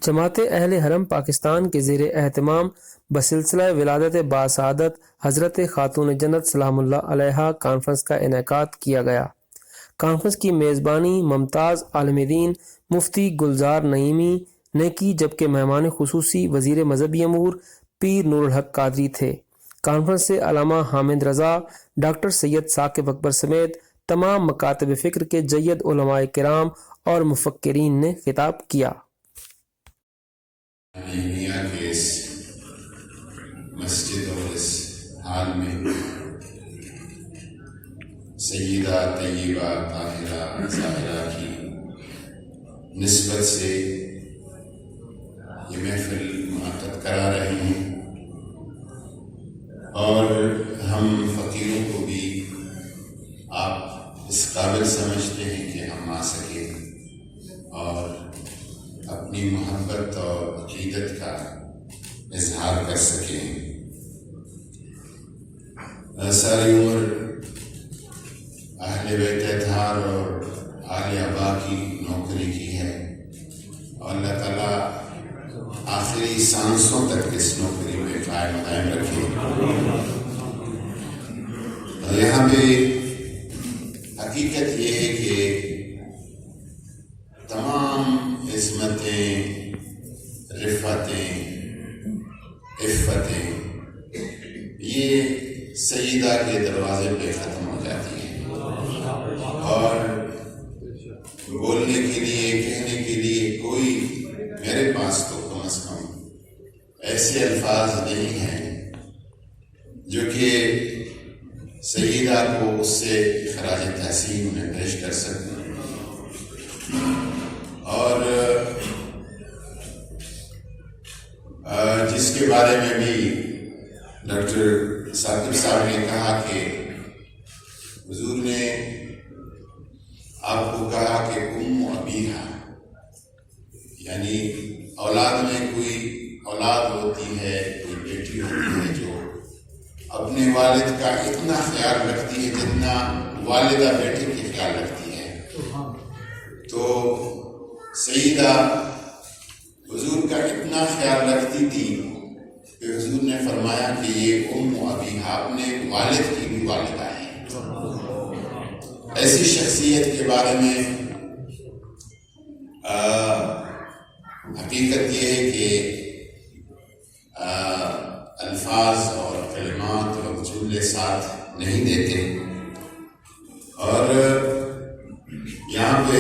جماعت اہل حرم پاکستان کے زیر اہتمام بسلسلہ ولادت باسعادت حضرت خاتون جنت سلام اللہ علیہا کانفرنس کا انعقاد کیا گیا۔ کانفرنس کی میزبانی ممتاز عالم دین مفتی گلزار نعیمی نے کی، جبکہ مہمان خصوصی وزیر مذہبی امور پیر نور الحق قادری تھے۔ کانفرنس سے علامہ حامد رضا، ڈاکٹر سید ثاقب اکبر سمیت تمام مکاتب فکر کے جید علماء کرام اور مفکرین نے خطاب کیا۔ نعیمیہ کے اس مسجد اور اس حال میں سیدہ طیبہ طاہرہ ظاہرہ کی نسبت سے یہ محفل منعقد کرا رہے ہیں، اور ہم فقیروں کو بھی آپ اس قابل سمجھتے ہیں کہ ہم آ سکیں اور اپنی محبت اور عقیدت کا اظہار کر سکیں۔ ساری عمر اہل بیت اطہار اور آل ابا کی نوکری کی ہے، اور اللہ تعالیٰ آخری سانسوں تک اس نوکری میں قائم رکھے۔ یہاں پہ حقیقت یہ ہے کہ تمام عظمتیں، رفتیں، عفتیں یہ سیدہ کے دروازے پہ ختم ہو جاتی ہیں، اور بولنے کے لیے، کہنے کے لیے کوئی میرے پاس تو کم از کم ایسے الفاظ نہیں ہیں جو کہ سیدہ کو اس سے خراج تحسین میں پیش کر سکوں۔ اور جس کے بارے میں بھی ڈاکٹر ثاقب صاحب نے کہا کہ حضور نے آپ کو کہا کہ ام ابیہا، یعنی اولاد میں کوئی اولاد ہوتی ہے، کوئی بیٹی ہوتی ہے جو اپنے والد کا اتنا خیال رکھتی ہے جتنا والدہ بیٹے کی خیال رکھتی ہے۔ تو سیدہ حضور کا اتنا خیال رکھتی تھی کہ حضور نے فرمایا کہ یہ ام ابیہا اپنے والد کی بھی والدہ ہے۔ ایسی شخصیت کے بارے میں حقیقت یہ ہے کہ الفاظ اور کلمات اور جملے ساتھ نہیں دیتے۔ اور یہاں پہ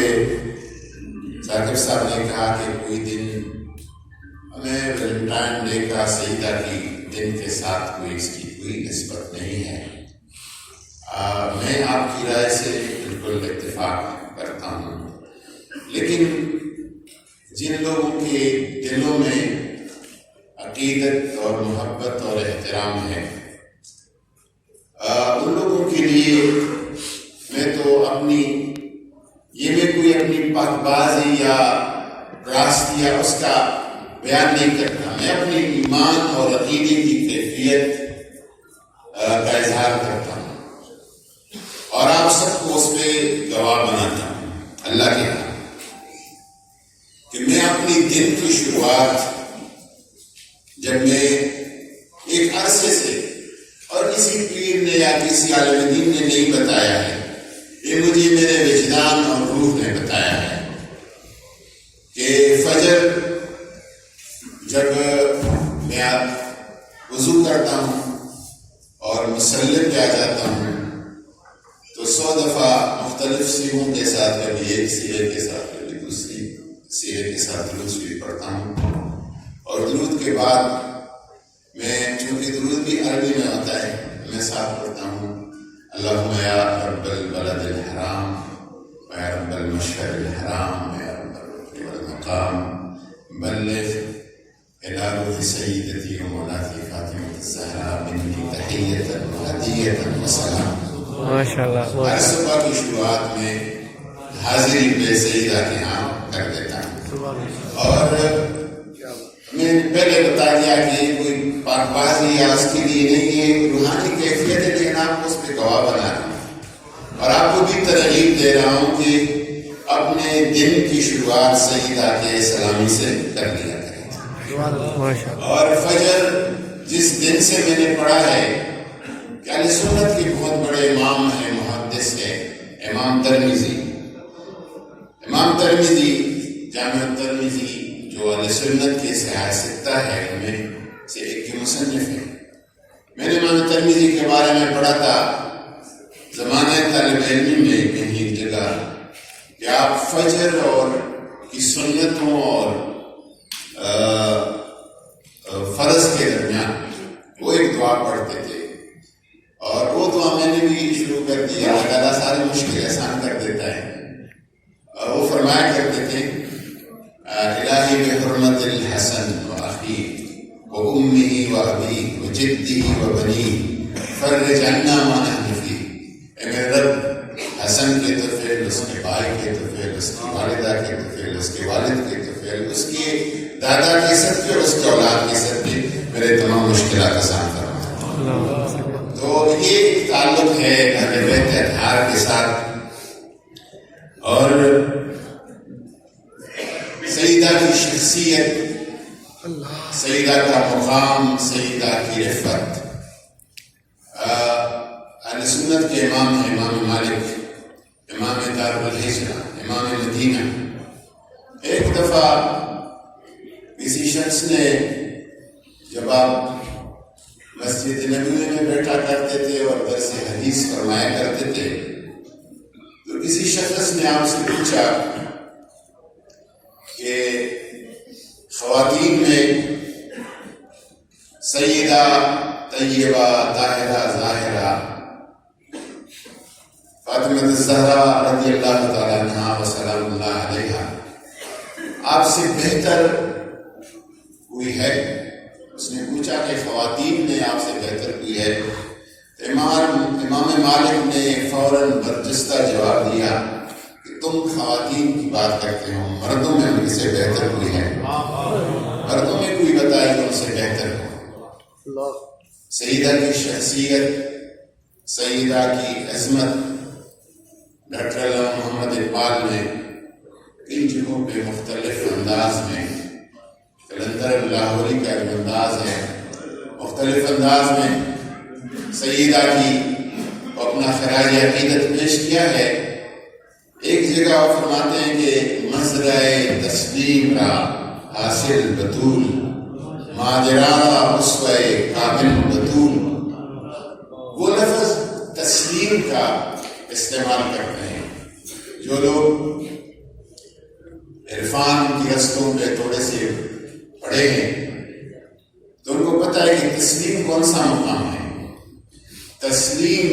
ثاقب صاحب نے کہا کہ کوئی دن ہمیں ویلنٹائن ڈے کا سیدہ کی دن کے ساتھ کوئی اس کی کوئی نسبت نہیں ہے۔ میں آپ کی رائے سے بالکل اتفاق کرتا ہوں، لیکن جن لوگوں کے دلوں میں عقیدت اور محبت اور احترام ہے، ان لوگوں کے لیے میں تو میں کوئی اپنی پاک بازی یا راستی یا اس کا بیان نہیں کرتا، میں اپنے ایمان اور عقیدے کی کیفیت کا اظہار کرتا ہوں، اور آپ سب کو اس پہ گواہ بناتا ہوں اللہ کے نام کہ میں اپنی دن کی شروعات جب میں ایک عرصے سے، اور کسی پیر نے یا کسی عالم دین نے نہیں بتایا ہے، یہ مجھے میرے وجدان اور روح نے بتایا ہے کہ فجر جب میں وضو کرتا ہوں اور مصلی پہ آ جاتا ہوں تو 100 دفعہ مختلف سیغوں کے ساتھ، کبھی ایک سیغے کے ساتھ، کبھی دوسری سیغے کے ساتھ درود شریف پڑھتا ہوں، اور درود کے بعد میں، چونکہ درود بھی عربی میں ہوتا ہے، میں ساتھ پڑھتا ہوں اللہم یا رب البلد الحرام یا رب المشعر الحرام یا رب الرکن والمقام بلغ الی روح سیدتی و مولاتی فاطمہ الزہرا منی تحیۃ و ہدیۃ و سلام۔ ماشاءاللہ۔ ہر صبح کی شروعات میں حاضری پہ سیدہ کے ہاں کر دیتا ہوں، اور میں نے پہلے بتا دیا کہ یہ کوئی پاک بازی یا اس کے لیے نہیں ہے، روحانی کیفیت ہے، لیکن آپ کو اس پہ گواہ بنا رہا ہوں، اور آپ کو بھی ترغیب دے رہا ہوں کہ اپنے دن کی شروعات سیدہ کے سلامی سے کر لیا کریں. اور فجر جس دن سے میں نے پڑھا ہے کہ اہل سنت کے بہت بڑے امام ہیں، محدث ہے امام ترمذی. امام ترمذی جامع ترمذی جو اہل سنت کے صحاح ستہ ہے ان میں سے ایک کے مصنف ہے. میں نے امام ترمذی کے بارے میں پڑھا تھا زمانہ طالب علمی میں کہیں ایک جگہ کہ آپ فجر اور کی سنتوں اور فرض کے درمیان وہ ایک دعا پڑھتے تھے، اور وہ دعا میں نے بھی شروع کر دی. اللہ تعالیٰ ساری مشکل آسان کر دیتا ہے. اور وہ فرمایا کرتے تھے الہی بحرمت الحسن و اخی و امہ و ابی و جدی و بنی فرج عنا ما نحن فیہ. اے میرے رب، حسن کے طفیل، اس کے بھائی کے طفیل، اس کی والدہ کے طفیل، اس کے والد کے طفیل، اس کے دادا کے صدقے اور اس کے اولاد کے صدقے میرے تمام مشکلات آسان فرما. تو یہ ایک تعلق ہے اہل بیت اطہار کے ساتھ. اور سیدہ کی شخصیت، سیدہ کا مقام، سیدہ کی رفت. اہل سنت کے امام ہیں امام مالک، امام دار الہجرہ، امام مدینہ. ایک دفعہ کسی شخص نے، جب آپ مسجد نبوی میں بیٹھا کرتے تھے اور درس حدیث فرمایا کرتے تھے، تو کسی شخص نے آپ سے پوچھا کہ خواتین میں سیدہ طیبہ طاہرہ ظاہرہ فاطمہ الزہرا رضی اللہ تعالیٰ عنہا و سلام اللہ علیہا آپ سے بہتر کوئی ہے؟ اس نے پوچھا کہ خواتین میں آپ سے بہتر کوئی ہے؟ تو امام مالک نے فوراً برجستہ جواب دیا کہ تم خواتین کی بات کرتے ہو، مردوں میں ان سے بہتر کوئی ہے؟ مردوں میں کوئی بتائے جو ان سے بہتر ہو. سیدہ کی شخصیت، سیدہ کی عظمت ڈاکٹر علامہ محمد اقبال نے کئی جگہوں پہ مختلف انداز میں، قلندر لاہوری کا ایک انداز ہے، مختلف انداز میں سیدہ کی اپنا خراج عقیدت پیش کیا ہے. ایک جگہ وہ فرماتے ہیں کہ مزرعِ تسلیم را حاصل بطول، ماجرا اسوہ کامل بطول. وہ لفظ تسلیم کا استعمال کرتے ہیں. جو لوگ عرفان کی رستوں پہ تھوڑے سے پڑھے ہیں تو ان کو پتہ ہے کہ تسلیم کون سا مقام ہے. تسلیم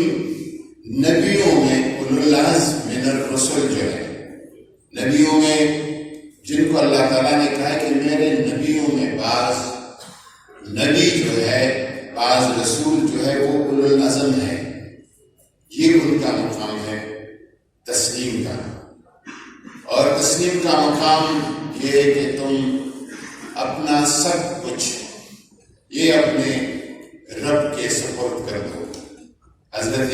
نبیوں میں اولو العزم من الرسل جو ہے، نبیوں میں جن کو اللہ تعالیٰ نے کہا کہ میرے نبیوں میں بعض نبی جو ہے، بعض رسول جو ہے وہ اولو العزم ہے، یہ ان کا مقام ہے تسلیم کا. اور تسلیم کا مقام یہ ہے کہ تم اپنا سب کچھ یہ اپنے رب کے سپرد کر دو. حضرت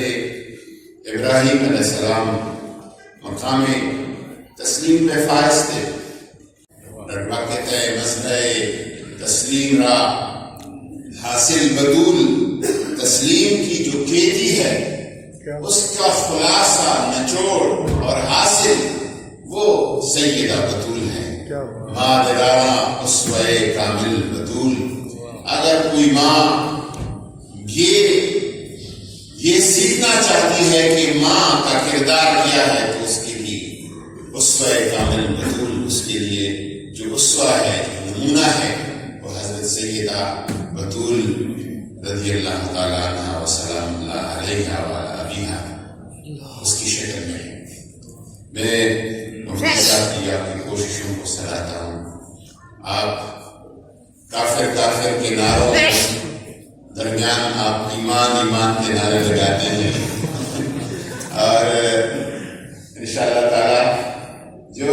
ابراہیم علیہ السلام مقام تسلیم پہ فائز تھے. ربا کہتا ہے مزرعِ تسلیم را حاصل بدول. تسلیم کی جو کھیتی ہے اس کا خلاصہ، نچوڑ اور حاصل وہ سیدہ بطول ہے. مادرانہ اسوہ کامل بطول. اگر کوئی ماں یہ سیکھنا چاہتی ہے کہ ماں کا کردار کیا ہے تو اس کے لیے اسوہ کامل بطول، اس کے لیے جو اسوہ ہے، جو نمونہ ہے، وہ حضرت سیدہ بطول رضی اللہ تعالیٰ عنہ و سلام اللہ علیہا و ابیہا اس کی شکل میں ہے. میں مفتی صاحب کی آپ کی کوششوں کو سراہتا ہوں. آپ کافر کے نعروں درمیان آپ ایمان کے نعرے لگاتے ہیں، اور انشاءاللہ تعالی جو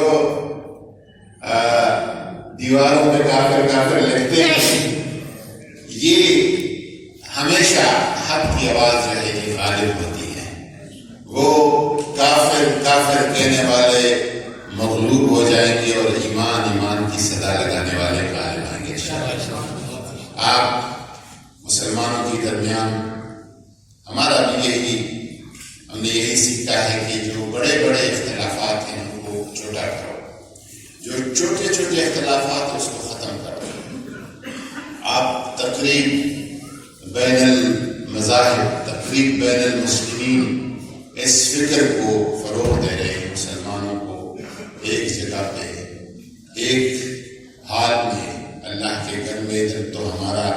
دیواروں پہ کافر لکھتے ہیں یہ ہمیشہ حق کی آواز جو ہے یہ غالب ہوتی ہے. وہ کافر کہنے والے لگانے والے غالب آئیں گے انشاءاللہ۔ آپ مسلمانوں کے درمیان ہمارا بھی ہم نے یہی سیکھا ہے کہ جو بڑے بڑے اختلافات ہیں ان کو چھوٹا کرو، جو چھوٹے چھوٹے اختلافات ہیں اس کو ختم کرو۔ آپ تقریب بین المذاہب، تقریب بین المسلمین، اس فکر کو فروغ دے رہے ہیں، مسلمانوں کو ایک جگہ پہ ایک حال میں اللہ کے گھر میں۔ جب تو ہمارا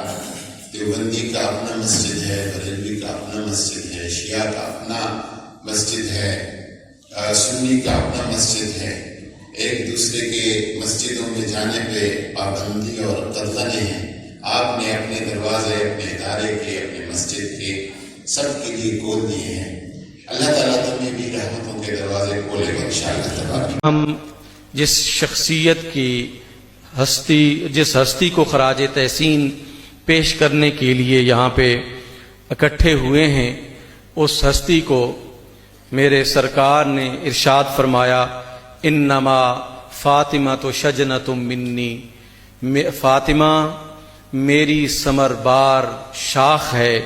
دیوبندی کا اپنا مسجد ہے، بریلوی کا اپنا مسجد ہے، شیعہ کا اپنا مسجد ہے، سنی کا اپنا مسجد ہے، ایک دوسرے کے مسجدوں میں جانے پہ پابندی اور قدغنیں ہیں۔ آپ نے اپنے دروازے اپنے ادارے کے، اپنے مسجد کے سب کے لیے کھول دیے ہیں۔ اللہ تعالیٰ تمہیں بھی رحمتوں کے دروازے کھولے گا انشاءاللہ تبارک۔ ہم جس شخصیت کی جس ہستی کو خراج تحسین پیش کرنے کے لیے یہاں پہ اکٹھے ہوئے ہیں، اس ہستی کو میرے سرکار نے ارشاد فرمایا، انما فاطمہ تو شجنۃ منی، فاطمہ میری ثمر بار شاخ ہے،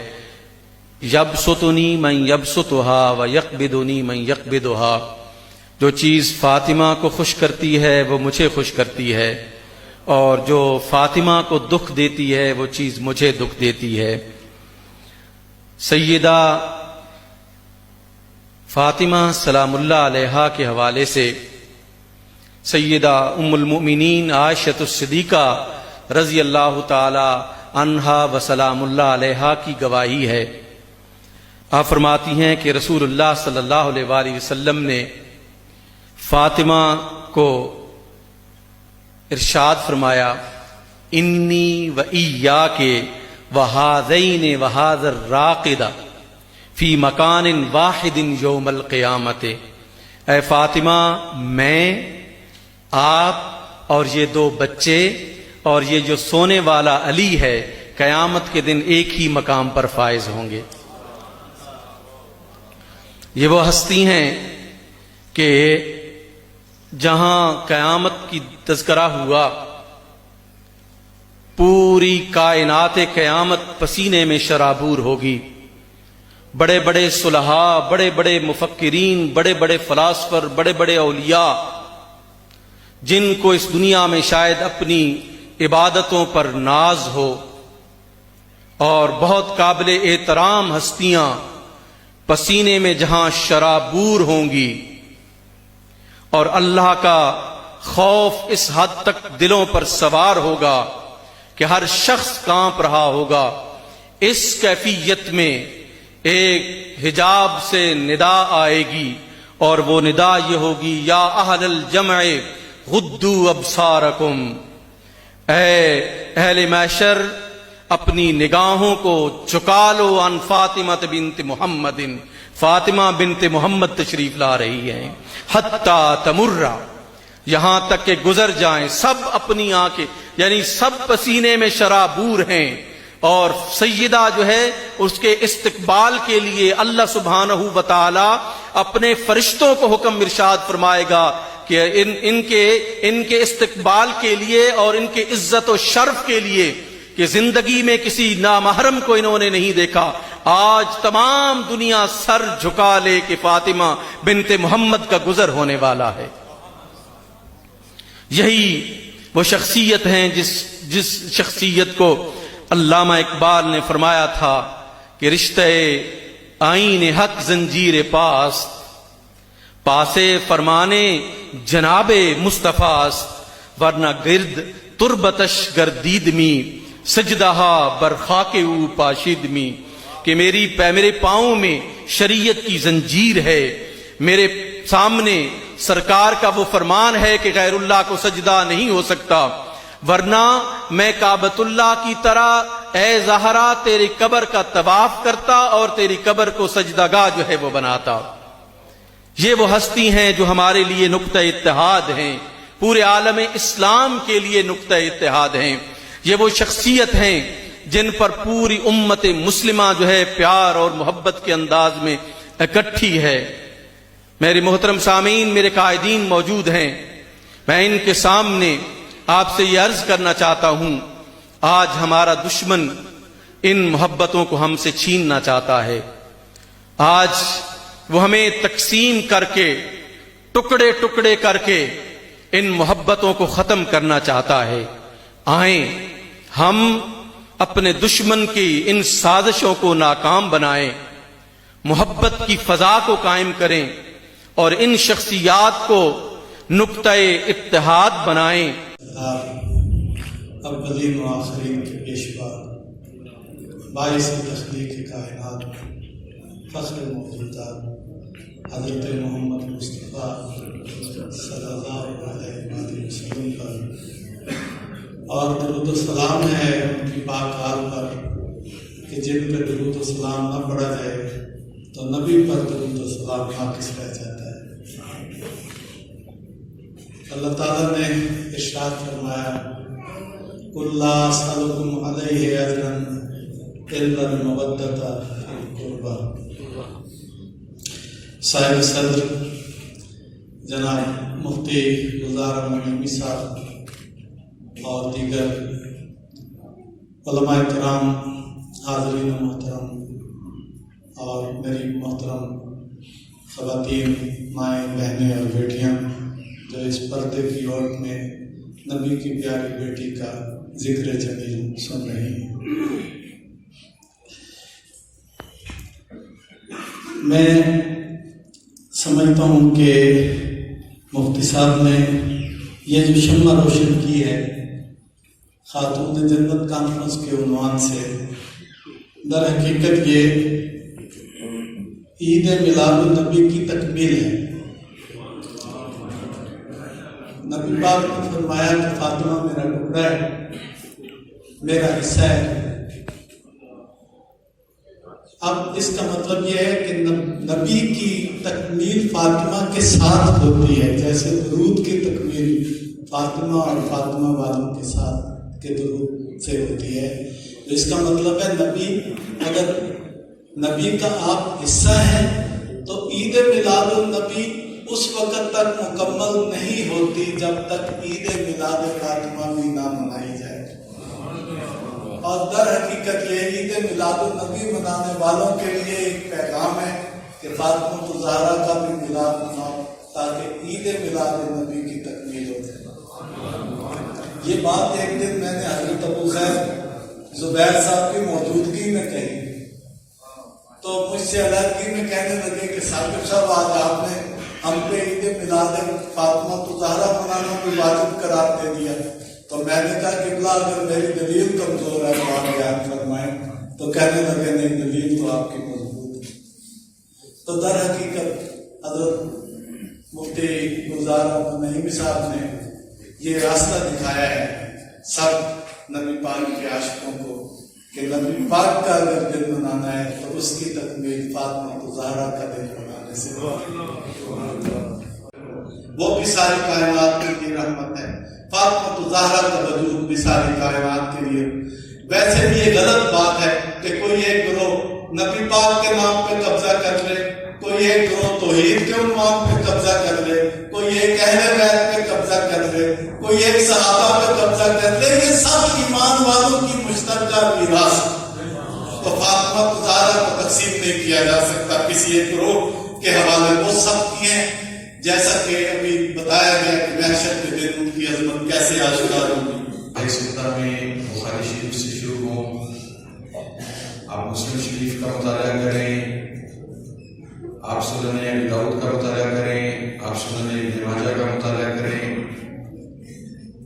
یبسطنی من یبسطھا و یقبضنی من یقبضھا، جو چیز فاطمہ کو خوش کرتی ہے وہ مجھے خوش کرتی ہے، اور جو فاطمہ کو دکھ دیتی ہے وہ چیز مجھے دکھ دیتی ہے۔ سیدہ فاطمہ سلام اللہ علیہا کے حوالے سے سیدہ ام المؤمنین عائشہ الصدیقہ رضی اللہ تعالی عنہا و سلام اللہ علیہا کی گواہی ہے۔ آپ فرماتی ہیں کہ رسول اللہ صلی اللہ علیہ وآلہ وسلم نے فاطمہ کو ارشاد فرمایا، انی و ایاک وہذین وہذا الراقد فی مکان واحد یوم القیامت، اے فاطمہ میں، آپ اور یہ دو بچے اور یہ جو سونے والا علی ہے قیامت کے دن ایک ہی مقام پر فائز ہوں گے۔ یہ وہ ہستی ہیں کہ جہاں قیامت کی تذکرہ ہوا، پوری کائنات قیامت پسینے میں شرابور ہوگی۔ بڑے بڑے صلحاء، بڑے بڑے مفکرین، بڑے بڑے فلاسفر، بڑے بڑے اولیاء، جن کو اس دنیا میں شاید اپنی عبادتوں پر ناز ہو، اور بہت قابل احترام ہستیاں پسینے میں جہاں شرابور ہوں گی، اور اللہ کا خوف اس حد تک دلوں پر سوار ہوگا کہ ہر شخص کانپ رہا ہوگا۔ اس کیفیت میں ایک حجاب سے ندا آئے گی، اور وہ ندا یہ ہوگی، یا اہل الجمع غدوا ابصارکم، اے اہل محشر اپنی نگاہوں کو چکا لو عن فاطمہ بنت محمد، فاطمہ بنت محمد تشریف لا رہی ہیں، حتی تمرہ، یہاں تک کہ گزر جائیں، سب اپنی آنکھیں، یعنی سب پسینے میں شرابور ہیں، اور سیدہ جو ہے اس کے استقبال کے لیے اللہ سبحانہ و تعالی اپنے فرشتوں کو حکم ارشاد فرمائے گا کہ ان کے استقبال کے لیے اور ان کے عزت و شرف کے لیے کہ زندگی میں کسی نامحرم کو انہوں نے نہیں دیکھا، آج تمام دنیا سر جھکا لے کہ فاطمہ بنت محمد کا گزر ہونے والا ہے۔ یہی وہ شخصیت ہیں جس شخصیت کو علامہ اقبال نے فرمایا تھا کہ رشتہ آئین حق زنجیر پاسے فرمانے جناب مصطفیٰ، ورنہ گرد تربتش گردیدمی سجدہا برخاک او پاشیدمی، کہ میرے پاؤں میں شریعت کی زنجیر ہے، میرے سامنے سرکار کا وہ فرمان ہے کہ غیر اللہ کو سجدہ نہیں ہو سکتا، ورنہ میں کعبۃ اللہ کی طرح اے زہرا تیری قبر کا طواف کرتا اور تیری قبر کو سجدہ گاہ جو ہے وہ بناتا۔ یہ وہ ہستی ہیں جو ہمارے لیے نقطہ اتحاد ہیں، پورے عالم اسلام کے لیے نقطہ اتحاد ہیں۔ یہ وہ شخصیت ہیں جن پر پوری امت مسلمہ جو ہے پیار اور محبت کے انداز میں اکٹھی ہے۔ میرے محترم سامعین، میرے قائدین موجود ہیں، میں ان کے سامنے آپ سے یہ عرض کرنا چاہتا ہوں، آج ہمارا دشمن ان محبتوں کو ہم سے چھیننا چاہتا ہے۔ آج وہ ہمیں تقسیم کر کے، ٹکڑے ٹکڑے کر کے ان محبتوں کو ختم کرنا چاہتا ہے۔ آئیں ہم اپنے دشمن کی ان سازشوں کو ناکام بنائیں، محبت کی فضا کو قائم کریں اور ان شخصیات کو نقطۂ اتحاد بنائیں۔ اولین و آخرین کے پیشوا، باعث تخلیق کائنات، فخر موجودات حضرت محمد مصطفیٰ صلی اللہ علیہ وسلم پر، اور درود و سلام ہے ان کی پاک آل پر کہ جن پہ درود و سلام نہ پڑھا جائے تو نبی پر درود و سلام ناقص رہ جاتا ہے۔ اللہ تعالیٰ نے ارشاد فرمایا، قُلْ لَا أَسْأَلُكُمْ عَلَيْهِ أَجْرًا إِلَّا الْمَوَدَّةَ فِي الْقُرْبَى۔ صاحب صدر جناب مفتی گلزار احمد صاحب اور دیگر علماء کرام، حاضرین محترم اور میری محترم خواتین، مائیں، بہنیں اور بیٹیاں جو اس پردے کی اوٹ میں نبی کی پیاری بیٹی کا ذکر جمیل سن رہی ہیں، میں سمجھتا ہوں کہ مفتی صاحب نے یہ جو شمع روشن کی ہے خاتون جنت کانفرنس کے عنوان سے، در حقیقت یہ عید میلاد النبی کی تکمیل ہے۔ نبی پاک نے فرمایا کہ فاطمہ میرا ٹکڑا ہے، میرا حصہ ہے۔ اب اس کا مطلب یہ ہے کہ نبی کی تکمیل فاطمہ کے ساتھ ہوتی ہے، جیسے درود کی تکمیل فاطمہ اور فاطمہ والوں کے ساتھ کے درود سے ہوتی ہے۔ تو اس کا مطلب ہے نبی، اگر نبی کا آپ حصہ ہیں تو عید میلاد النبی اس وقت تک مکمل نہیں ہوتی جب تک عید میلاد فاطمہ بھی نہ منائی جائے۔ اور در حقیقت یہ عید میلاد النبی منانے والوں کے لیے ایک پیغام ہے کہ فاطمہ الزہرا کا بھی میلاد مناؤ تاکہ عید میلاد النبی کی تکمیل ہو جائے۔ یہ بات ایک دن میں نے حضرت ابو خیر زبیر صاحب کی موجودگی میں کہی تو مجھ سے علیحدگی میں کہنے لگے کہ ثاقب صاحب آج آپ نے ہم پہ عید میلاد فاطمہ الزہرا منانا بھی واجب قرار دے دیا۔ تو میں نے کہا کہ اگر میری دلیل کمزور ہے تو آپ بیان فرمائیں، تو کہنے لگے نہیں، دلیل تو آپ کی مضبوط ہے۔ تو در حقیقت حضرت مفتی گلزار احمد نعیمی صاحب نے یہ راستہ دکھایا ہے سب نبی پاک کے عاشقوں کو کہ نبی پاک کا اگر دن منانا ہے تو اس کی تکمیل فاطمہ الزہرا کا دن منانے سے، وہ بھی ساری کائنات کے لیے رحمت ہے۔ فاطمہ الزہرا کا وجود بھی ساری کائنات کے لیے۔ ویسے بھی یہ غلط بات ہے کہ کوئی ایک گروہ نبی پاک کے نام پہ قبضہ کر لے، کوئی ایک گروہ توحید کے عنوان پہ قبضہ کر لے، کوئی ایک اہل بیت پہ قبضہ کر لے، کوئی ایک صحابہ پہ قبضہ کر لے۔ یہ سب ایمان والوں کی مشترکہ میراث ہے، تو فاطمہ الزہرا کو تقسیم نہیں کیا جا سکتا کسی ایک گروہ کے حوالے۔ وہ سب کی ہیں، جیسا کہ ابھی بتایا گیا کہ محشر کے دن ان کی عظمت کیسے آشکار ہوگی۔ اس خطہ میں بخاری شریف سے شروع ہوں، آپ مسلم شریف کا مطالعہ کریں، آپ سنن ابی داؤد کا مطالعہ کریں، آپ سنن ابن ماجہ کا مطالعہ کریں۔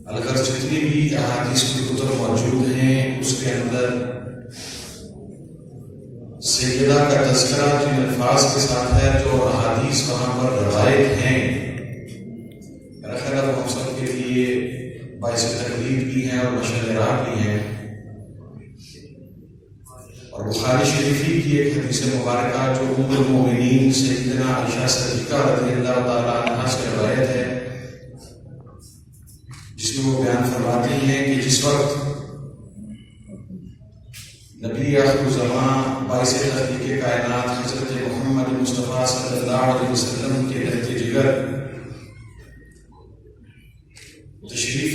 الغرض جتنی بھی احادیث کی کتب موجود ہیں اس کے اندر سیدہ کا تذکرہ جن الفاظ کے ساتھ ہے، جو احادیث وہاں پر روایت ہیں، میرا خیال ہے ہم سب کے لیے باعث تقلید بھی ہیں اور مشعل راہ بھی ہیں۔ اور بخاری شریفی کی ایک حدیث مبارکہ جو ام المؤمنین سیدنا عائشہ صدیقہ رضی اللہ تعالیٰ عنہا سے روایت ہے، جس میں وہ بیان فرماتی ہیں کہ جس وقت نبی آخر الزمان باعث تخلیق کائنات حضرت محمد مصطفیٰ صلی اللہ علیہ وسلم کے درجے جگر تشریف